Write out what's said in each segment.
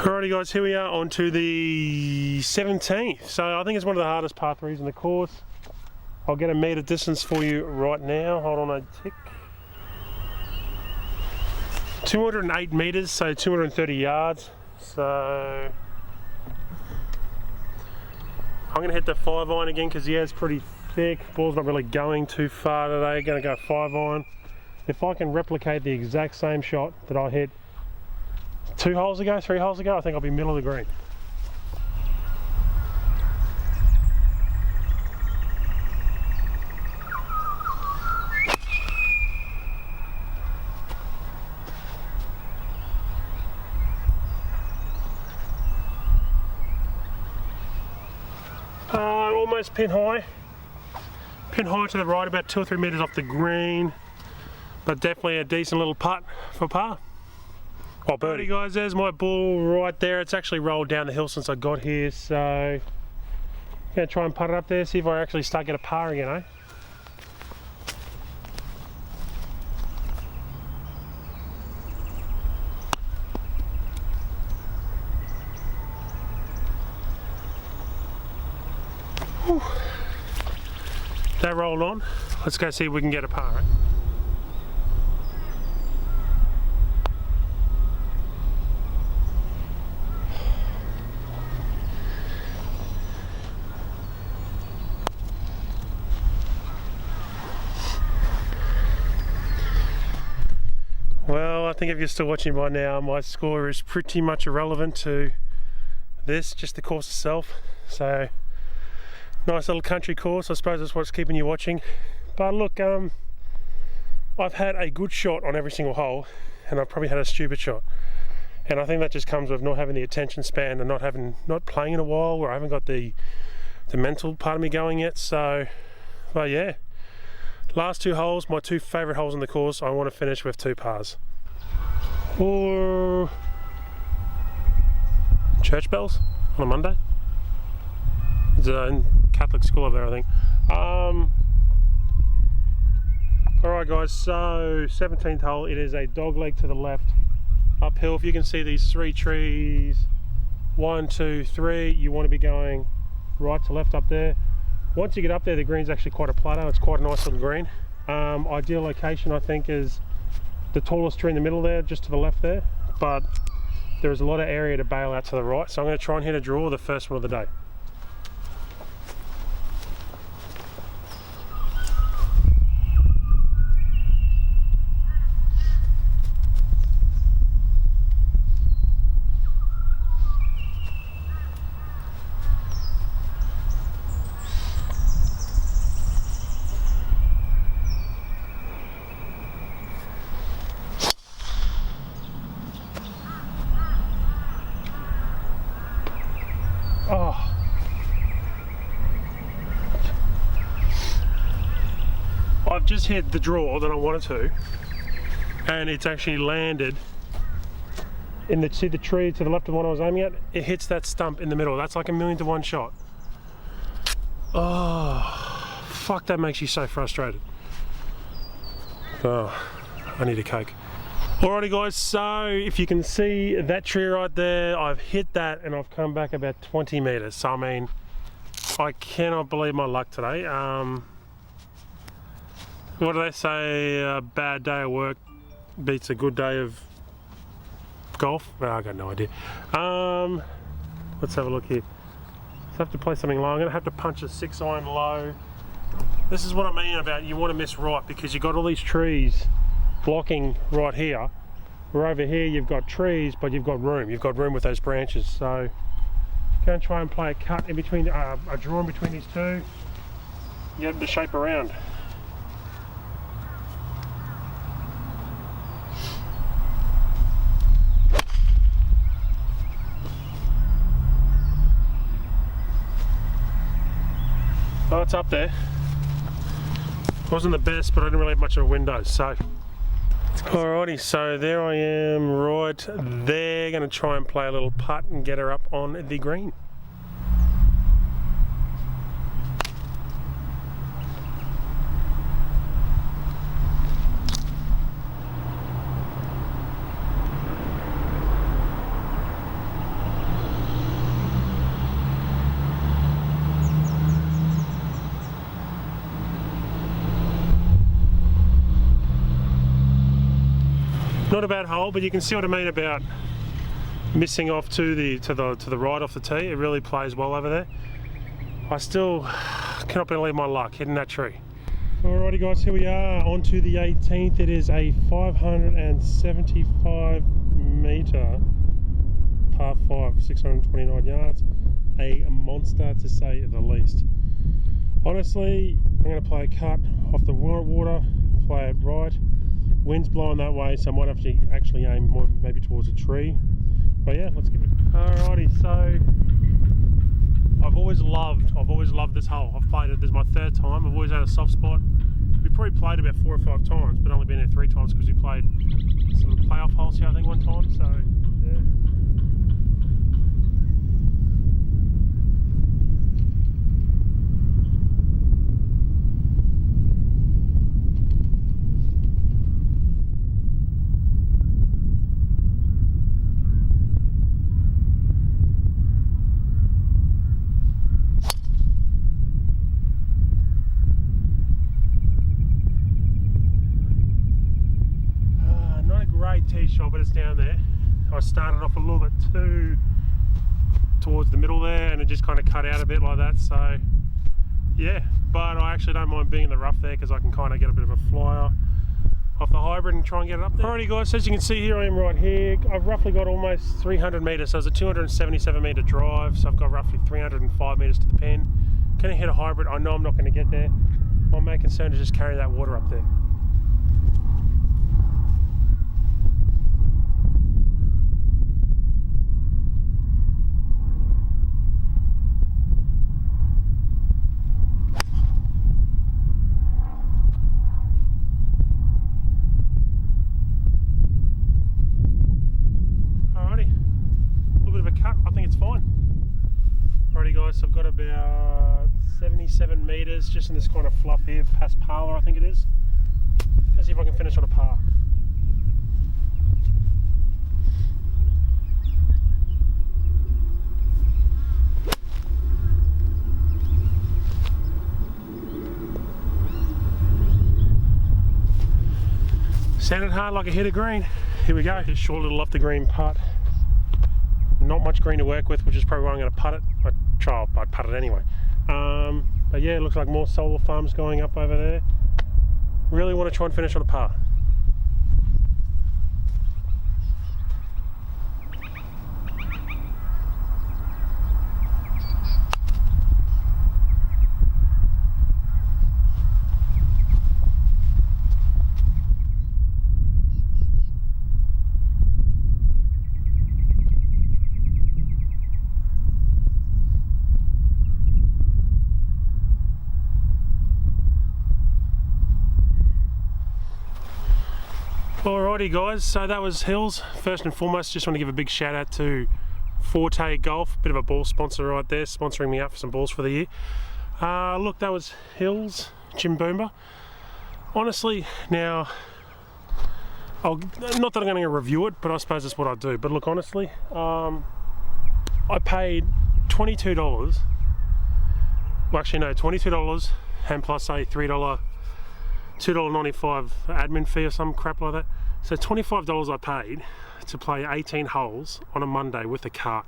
Alrighty guys, here we are on to the 17th. So I think it's one of the hardest par 3s in the course. I'll get a metre distance for you right now. Hold on a tick. 208 metres, so 230 yards. So I'm going to hit the 5-iron again because the air's pretty thick. Ball's not really going too far today. Going to go 5-iron. If I can replicate the exact same shot that I hit 3 holes ago, I think I'll be middle of the green. Almost pin high. Pin high to the right, about 2 or 3 metres off the green, but definitely a decent little putt for par. Oh, birdie. Guys, there's my ball right there. It's actually rolled down the hill since I got here, so I'm gonna try and putt it up there, see if I actually start get a par again, eh? Whew. That rolled on. Let's go see if we can get a par, eh? Well, I think if you're still watching by now, my score is pretty much irrelevant to this, just the course itself. So, nice little country course, I suppose that's what's keeping you watching. But look, I've had a good shot on every single hole, and I've probably had a stupid shot. And I think that just comes with not having the attention span and not playing in a while, where I haven't got the mental part of me going yet. So, well, yeah. Last 2 holes, my 2 favourite holes in the course, I want to finish with 2 pars. Or church bells on a Monday. It's a Catholic school over there, I think. Alright guys, so 17th hole, it is a dog leg to the left, uphill. If you can see these 3 trees, 1, 2, 3, you want to be going right to left up there. Once you get up there, the green's actually quite a plateau. It's quite a nice little green. Ideal location, I think, is the tallest tree in the middle there, just to the left there. But there is a lot of area to bail out to the right. So I'm going to try and hit a draw, the first one of the day. Oh. I've just hit the draw that I wanted to, and it's actually landed in the tree to the left of the one I was aiming at. It hits that stump in the middle. That's like a 1,000,000 to 1 shot. Oh, fuck, that makes you so frustrated. Oh, I need a Coke. Alrighty guys, so if you can see that tree right there, I've hit that and I've come back about 20 metres. So I mean, I cannot believe my luck today. What do they say? A bad day of work beats a good day of golf? Well, I got no idea. Let's have a look here. So I have to play something low. I'm going to have to punch a 6-iron low. This is what I mean about you want to miss right, because you've got all these trees blocking right here, where over here you've got trees but you've got room with those branches. So go and try and play a cut in between, a draw in between these two, get them to shape around. Oh, it's up there. Wasn't the best, but I didn't really have much of a window, so. Alrighty, so there I am right there, going to try and play a little putt and get her up on the green. Not a bad hole, but you can see what I mean about missing off to the right off the tee. It really plays well over there. I still cannot believe my luck hitting that tree. Alrighty guys, here we are on to the 18th. It is a 575 metre par 5, 629 yards. A monster to say the least. Honestly, I'm going to play a cut off the water, play it right. Wind's blowing that way, so I might have to actually aim more maybe towards a tree. But yeah, let's give it. Alrighty, so I've always loved this hole. I've played it, this is my 3rd time. I've always had a soft spot. We probably played about 4 or 5 times, but only been here 3 times because we played some playoff holes here I think one time, so yeah. Tee shot, but it's down there. I started off a little bit too towards the middle there and it just kind of cut out a bit like that, so yeah, but I actually don't mind being in the rough there because I can kind of get a bit of a flyer off the hybrid and try and get it up there. Alrighty guys, so as you can see here I am right here. I've roughly got almost 300 metres, so it's a 277 metre drive, so I've got roughly 305 metres to the pin. Gonna hit a hybrid. I know I'm not going to get there. My main concern is just carrying that water up there. Alrighty guys, so I've got about 77 metres just in this kind of fluff here, past Parlour I think it is. Let's see if I can finish on a par. Sounded hard like a hit of green. Here we go, just short little off the green putt. Not much green to work with, which is probably why I'm going to putt it. I'd putt it anyway. But yeah, it looks like more solar farms going up over there. Really want to try and finish on a par. Alrighty guys, so that was Hills. First and foremost, just want to give a big shout out to Forte Golf, bit of a ball sponsor right there, sponsoring me out for some balls for the year. Look, that was Hills, Jim Boomba. Honestly, now, not that I'm going to review it, but I suppose that's what I do. But look, honestly, I paid $22, well actually no, $22 and plus a $3 $2.95 admin fee or some crap like that. So $25 I paid to play 18 holes on a Monday with a cart.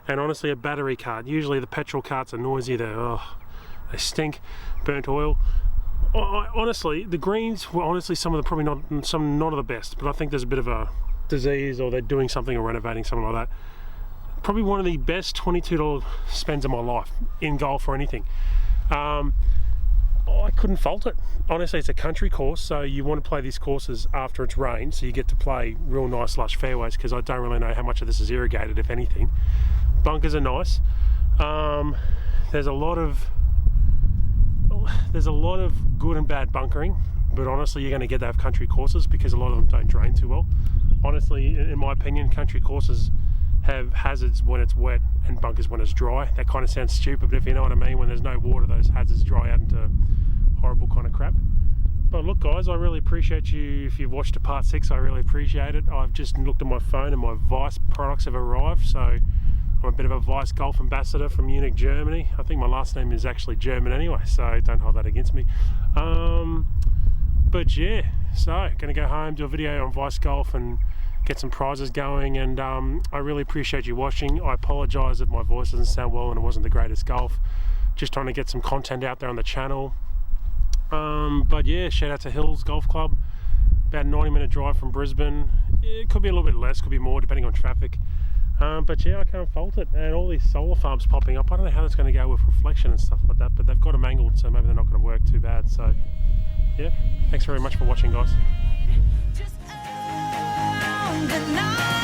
And honestly, a battery cart. Usually the petrol carts are noisy, they stink, burnt oil. Honestly, the greens were honestly some of the best, but I think there's a bit of a disease or they're doing something or renovating, something like that. Probably one of the best $22 spends of my life in golf or anything. I couldn't fault it. Honestly, it's a country course, so you want to play these courses after it's rained, so you get to play real nice lush fairways, because I don't really know how much of this is irrigated, if anything. Bunkers are nice. There's a lot of good and bad bunkering, but honestly you're going to get that of country courses because a lot of them don't drain too well. Honestly, in my opinion, country courses have hazards when it's wet and bunkers when it's dry. That kind of sounds stupid, but if you know what I mean, when there's no water, those hazards dry out into horrible kind of crap. But look guys, I really appreciate you. If you've watched a part 6, I really appreciate it. I've just looked at my phone and my Vice products have arrived, so I'm a bit of a Vice golf ambassador from Munich, Germany. I think my last name is actually German anyway, so don't hold that against me. But yeah, so gonna go home, do a video on Vice Golf and get some prizes going, and I really appreciate you watching. I apologise if my voice doesn't sound well and it wasn't the greatest golf. Just trying to get some content out there on the channel. But yeah, shout out to Hills Golf Club, about a 90-minute drive from Brisbane. It could be a little bit less, could be more depending on traffic. But yeah, I can't fault it. And all these solar farms popping up, I don't know how that's going to go with reflection and stuff like that, but they've got them angled, so maybe they're not going to work too bad. So yeah, thanks very much for watching, guys. Just the night.